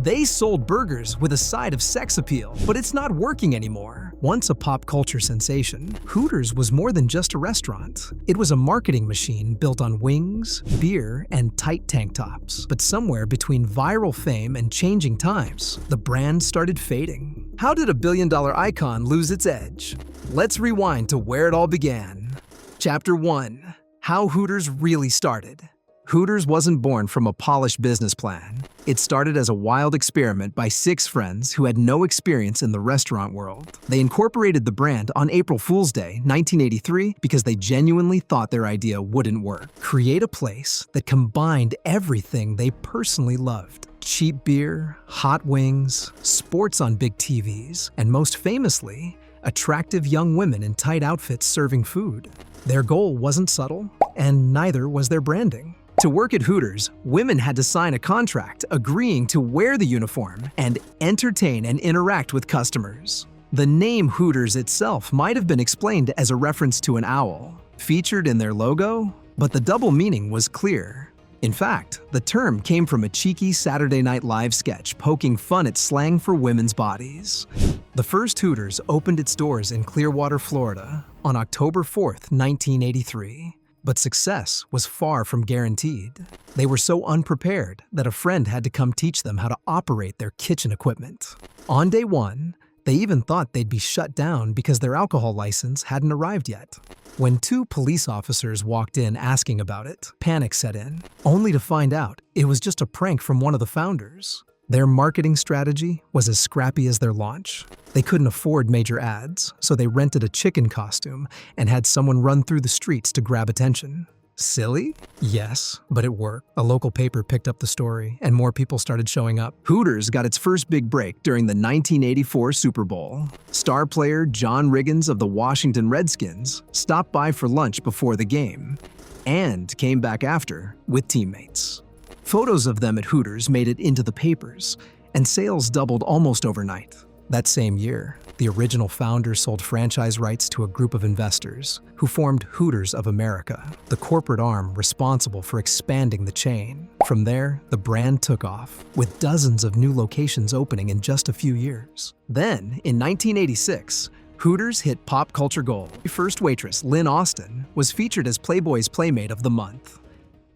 They sold burgers with a side of sex appeal, but it's not working anymore. Once a pop culture sensation, Hooters was more than just a restaurant. It was a marketing machine built on wings, beer, and tight tank tops. But somewhere between viral fame and changing times, the brand started fading. How did a billion-dollar icon lose its edge? Let's rewind to where it all began. Chapter 1. How Hooters really started. Hooters wasn't born from a polished business plan. It started as a wild experiment by 6 friends who had no experience in the restaurant world. They incorporated the brand on April Fool's Day, 1983, because they genuinely thought their idea wouldn't work. Create a place that combined everything they personally loved. Cheap beer, hot wings, sports on big TVs, and most famously, attractive young women in tight outfits serving food. Their goal wasn't subtle, and neither was their branding. To work at Hooters, women had to sign a contract agreeing to wear the uniform and entertain and interact with customers. The name Hooters itself might have been explained as a reference to an owl featured in their logo, but the double meaning was clear. In fact, the term came from a cheeky Saturday Night Live sketch poking fun at slang for women's bodies. The first Hooters opened its doors in Clearwater, Florida, on October 4th, 1983. But success was far from guaranteed. They were so unprepared that a friend had to come teach them how to operate their kitchen equipment. On day 1, they even thought they'd be shut down because their alcohol license hadn't arrived yet. When 2 police officers walked in asking about it, panic set in, only to find out it was just a prank from one of the founders. Their marketing strategy was as scrappy as their launch. They couldn't afford major ads, so they rented a chicken costume and had someone run through the streets to grab attention. Silly? Yes, but it worked. A local paper picked up the story, and more people started showing up. Hooters got its first big break during the 1984 Super Bowl. Star player John Riggins of the Washington Redskins stopped by for lunch before the game, and came back after with teammates. Photos of them at Hooters made it into the papers, and sales doubled almost overnight. That same year, the original founder sold franchise rights to a group of investors who formed Hooters of America, the corporate arm responsible for expanding the chain. From there, the brand took off, with dozens of new locations opening in just a few years. Then, in 1986, Hooters hit pop culture gold. First waitress, Lynn Austin, was featured as Playboy's Playmate of the Month.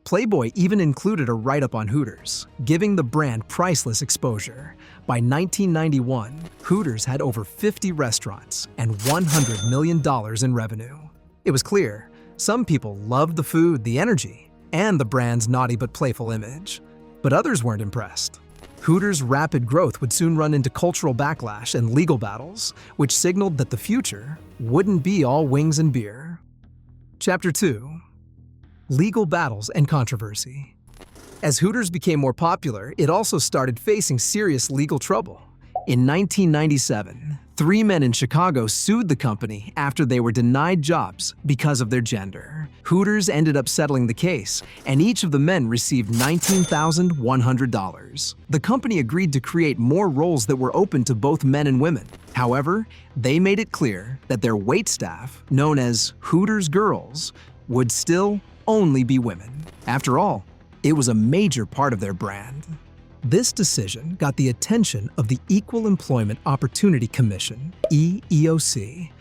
Playboy even included a write-up on Hooters, giving the brand priceless exposure. By 1991, Hooters had over 50 restaurants and $100 million in revenue. It was clear, some people loved the food, the energy, and the brand's naughty but playful image. But others weren't impressed. Hooters' rapid growth would soon run into cultural backlash and legal battles, which signaled that the future wouldn't be all wings and beer. Chapter 2. Legal battles and controversy. As Hooters became more popular, it also started facing serious legal trouble. In 1997, 3 men in Chicago sued the company after they were denied jobs because of their gender. Hooters ended up settling the case, and each of the men received $19,100. The company agreed to create more roles that were open to both men and women. However, they made it clear that their waitstaff, known as Hooters Girls, would still only be women. After all, it was a major part of their brand. This decision got the attention of the Equal Employment Opportunity Commission, EEOC,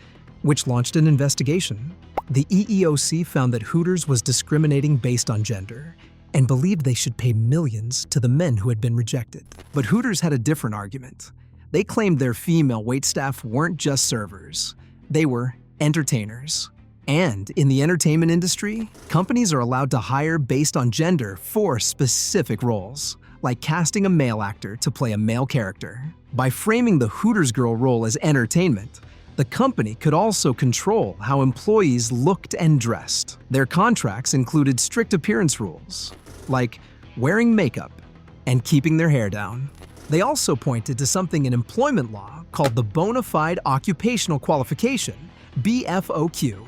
which launched an investigation. The EEOC found that Hooters was discriminating based on gender and believed they should pay millions to the men who had been rejected. But Hooters had a different argument. They claimed their female waitstaff weren't just servers, they were entertainers. And in the entertainment industry, companies are allowed to hire based on gender for specific roles, like casting a male actor to play a male character. By framing the Hooters girl role as entertainment, the company could also control how employees looked and dressed. Their contracts included strict appearance rules, like wearing makeup and keeping their hair down. They also pointed to something in employment law called the Bona Fide Occupational Qualification, BFOQ.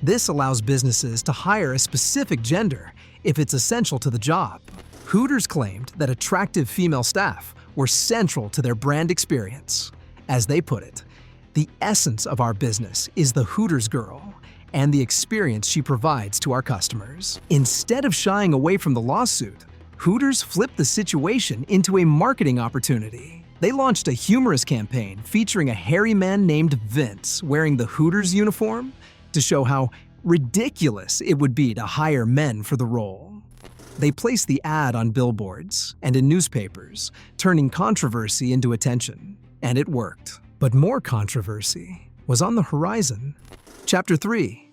This allows businesses to hire a specific gender if it's essential to the job. Hooters claimed that attractive female staff were central to their brand experience. As they put it, the essence of our business is the Hooters girl and the experience she provides to our customers. Instead of shying away from the lawsuit, Hooters flipped the situation into a marketing opportunity. They launched a humorous campaign featuring a hairy man named Vince wearing the Hooters uniform to show how ridiculous it would be to hire men for the role. They placed the ad on billboards and in newspapers, turning controversy into attention. And it worked. But more controversy was on the horizon. Chapter 3.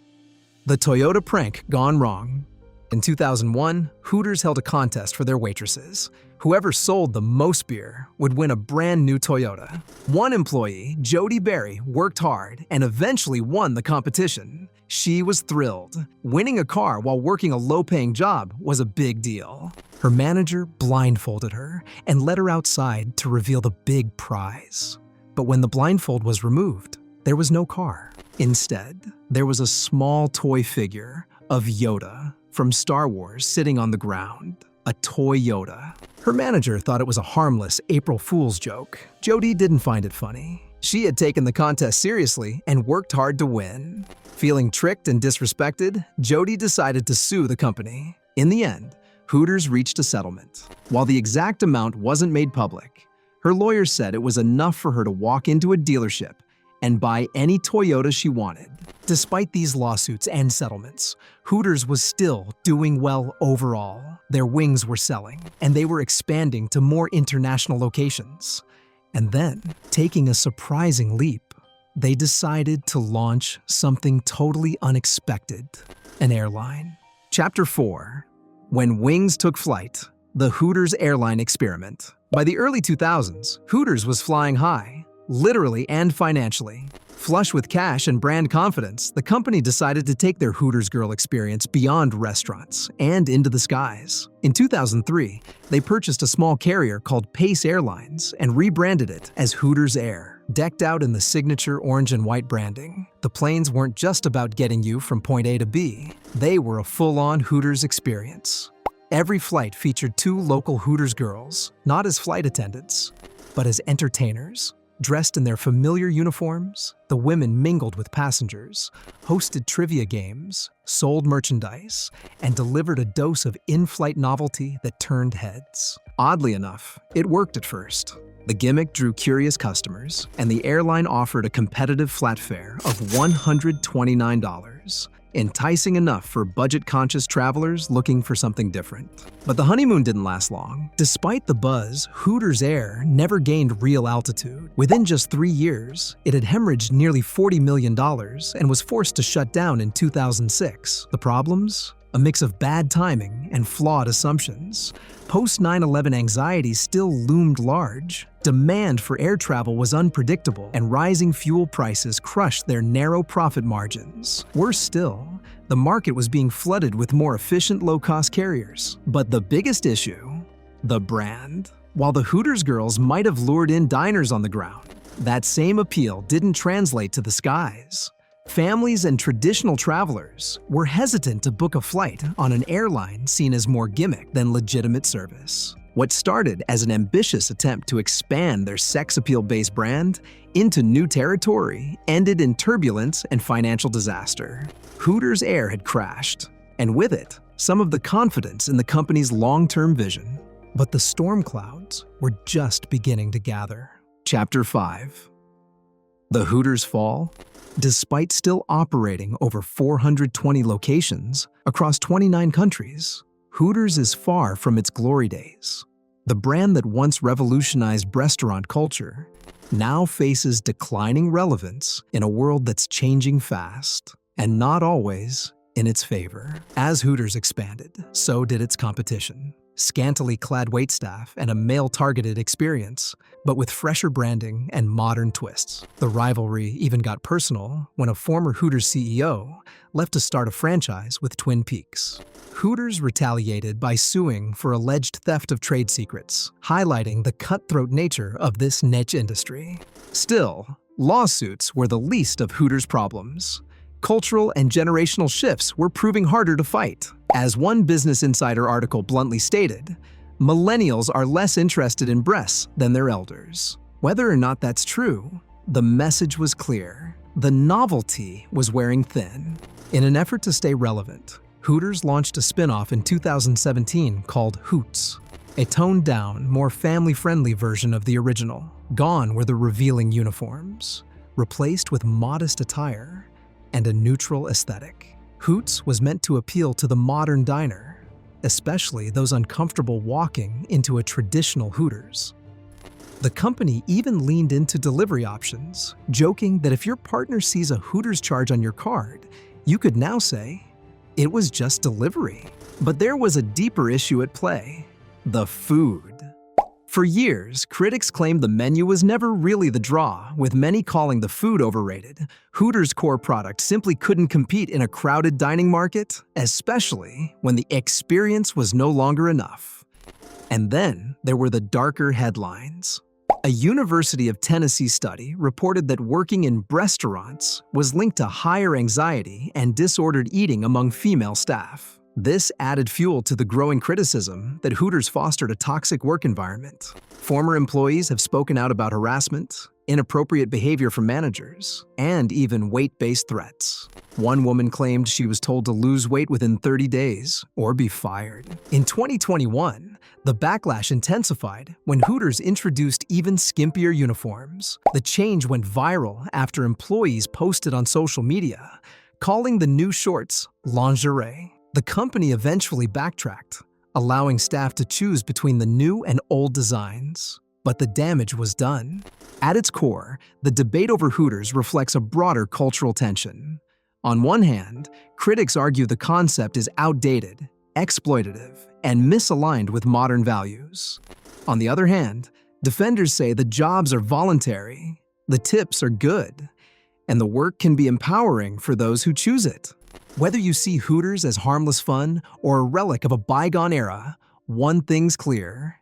The Toyota Prank Gone Wrong. In 2001, Hooters held a contest for their waitresses. Whoever sold the most beer would win a brand new Toyota. One employee, Jody Berry, worked hard and eventually won the competition. She was thrilled. Winning a car while working a low-paying job was a big deal. Her manager blindfolded her and led her outside to reveal the big prize. But when the blindfold was removed, there was no car. Instead, there was a small toy figure of Yoda from Star Wars sitting on the ground. A toy Yoda. Her manager thought it was a harmless April Fool's joke. Jody didn't find it funny. She had taken the contest seriously and worked hard to win. Feeling tricked and disrespected, Jody decided to sue the company. In the end, Hooters reached a settlement. While the exact amount wasn't made public, her lawyer said it was enough for her to walk into a dealership and buy any Toyota she wanted. Despite these lawsuits and settlements, Hooters was still doing well overall. Their wings were selling, and they were expanding to more international locations. And then, taking a surprising leap, they decided to launch something totally unexpected: an airline. Chapter 4. When wings took flight, the Hooters Airline Experiment. By the early 2000s, Hooters was flying high, literally and financially. Flush with cash and brand confidence, the company decided to take their Hooters Girl experience beyond restaurants and into the skies. In 2003, they purchased a small carrier called Pace Airlines and rebranded it as Hooters Air. Decked out in the signature orange and white branding, the planes weren't just about getting you from point A to B. They were a full-on Hooters experience. Every flight featured 2 local Hooters girls, not as flight attendants, but as entertainers. Dressed in their familiar uniforms, the women mingled with passengers, hosted trivia games, sold merchandise, and delivered a dose of in-flight novelty that turned heads. Oddly enough, it worked at first. The gimmick drew curious customers, and the airline offered a competitive flat fare of $129, enticing enough for budget-conscious travelers looking for something different. But the honeymoon didn't last long. Despite the buzz, Hooters Air never gained real altitude. Within just 3 years, it had hemorrhaged nearly $40 million and was forced to shut down in 2006. The problems? A mix of bad timing and flawed assumptions. Post-9/11 anxiety still loomed large. Demand for air travel was unpredictable, and rising fuel prices crushed their narrow profit margins. Worse still, the market was being flooded with more efficient low-cost carriers. But the biggest issue? The brand. While the Hooters girls might have lured in diners on the ground, that same appeal didn't translate to the skies. Families and traditional travelers were hesitant to book a flight on an airline seen as more gimmick than legitimate service. What started as an ambitious attempt to expand their sex appeal-based brand into new territory ended in turbulence and financial disaster. Hooters Air had crashed, and with it, some of the confidence in the company's long-term vision. But the storm clouds were just beginning to gather. Chapter 5. The Hooters Fall. Despite still operating over 420 locations across 29 countries, Hooters is far from its glory days. The brand that once revolutionized restaurant culture now faces declining relevance in a world that's changing fast and not always in its favor. As Hooters expanded, so did its competition. Scantily clad waitstaff and a male-targeted experience, but with fresher branding and modern twists. The rivalry even got personal when a former Hooters CEO left to start a franchise with Twin Peaks. Hooters retaliated by suing for alleged theft of trade secrets, highlighting the cutthroat nature of this niche industry. Still, lawsuits were the least of Hooters' problems. Cultural and generational shifts were proving harder to fight. As one Business Insider article bluntly stated, millennials are less interested in breasts than their elders. Whether or not that's true, the message was clear. The novelty was wearing thin. In an effort to stay relevant, Hooters launched a spin-off in 2017 called Hoots, a toned-down, more family-friendly version of the original. Gone were the revealing uniforms, replaced with modest attire and a neutral aesthetic. Hoots was meant to appeal to the modern diner, especially those uncomfortable walking into a traditional Hooters. The company even leaned into delivery options, joking that if your partner sees a Hooters charge on your card, you could now say, "It was just delivery." But there was a deeper issue at play: the food. For years, critics claimed the menu was never really the draw, with many calling the food overrated. Hooters' core product simply couldn't compete in a crowded dining market, especially when the experience was no longer enough. And then there were the darker headlines. A University of Tennessee study reported that working in restaurants was linked to higher anxiety and disordered eating among female staff. This added fuel to the growing criticism that Hooters fostered a toxic work environment. Former employees have spoken out about harassment, inappropriate behavior from managers, and even weight-based threats. One woman claimed she was told to lose weight within 30 days or be fired. In 2021, the backlash intensified when Hooters introduced even skimpier uniforms. The change went viral after employees posted on social media, calling the new shorts lingerie. The company eventually backtracked, allowing staff to choose between the new and old designs. But the damage was done. At its core, the debate over Hooters reflects a broader cultural tension. On one hand, critics argue the concept is outdated, exploitative, and misaligned with modern values. On the other hand, defenders say the jobs are voluntary, the tips are good, and the work can be empowering for those who choose it. Whether you see Hooters as harmless fun or a relic of a bygone era, one thing's clear: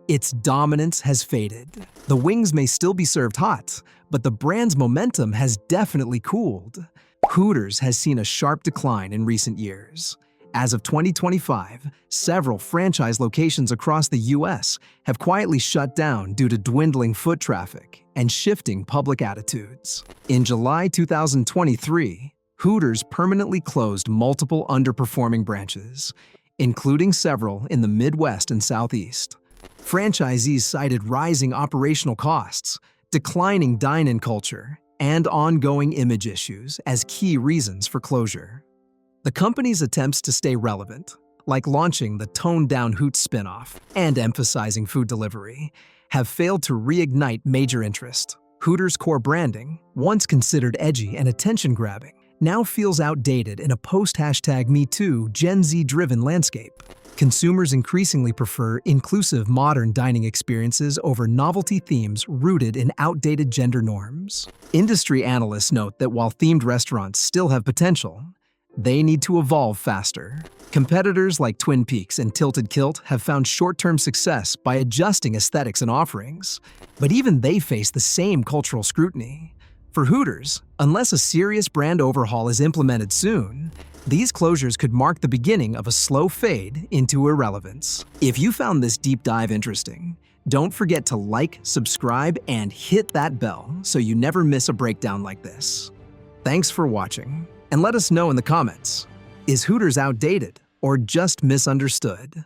its dominance has faded. The wings may still be served hot, but the brand's momentum has definitely cooled. Hooters has seen a sharp decline in recent years. As of 2025, several franchise locations across the U.S. have quietly shut down due to dwindling foot traffic and shifting public attitudes. In July 2023, Hooters permanently closed multiple underperforming branches, including several in the Midwest and Southeast. Franchisees cited rising operational costs, declining dine-in culture, and ongoing image issues as key reasons for closure. The company's attempts to stay relevant, like launching the toned-down Hoots spin-off and emphasizing food delivery, have failed to reignite major interest. Hooters' core branding, once considered edgy and attention-grabbing, now feels outdated in a post-#MeToo Gen Z-driven landscape. Consumers increasingly prefer inclusive modern dining experiences over novelty themes rooted in outdated gender norms. Industry analysts note that while themed restaurants still have potential, they need to evolve faster. Competitors like Twin Peaks and Tilted Kilt have found short-term success by adjusting aesthetics and offerings, but even they face the same cultural scrutiny. For Hooters, unless a serious brand overhaul is implemented soon, these closures could mark the beginning of a slow fade into irrelevance. If you found this deep dive interesting, don't forget to like, subscribe, and hit that bell so you never miss a breakdown like this. Thanks for watching, and let us know in the comments, is Hooters outdated or just misunderstood?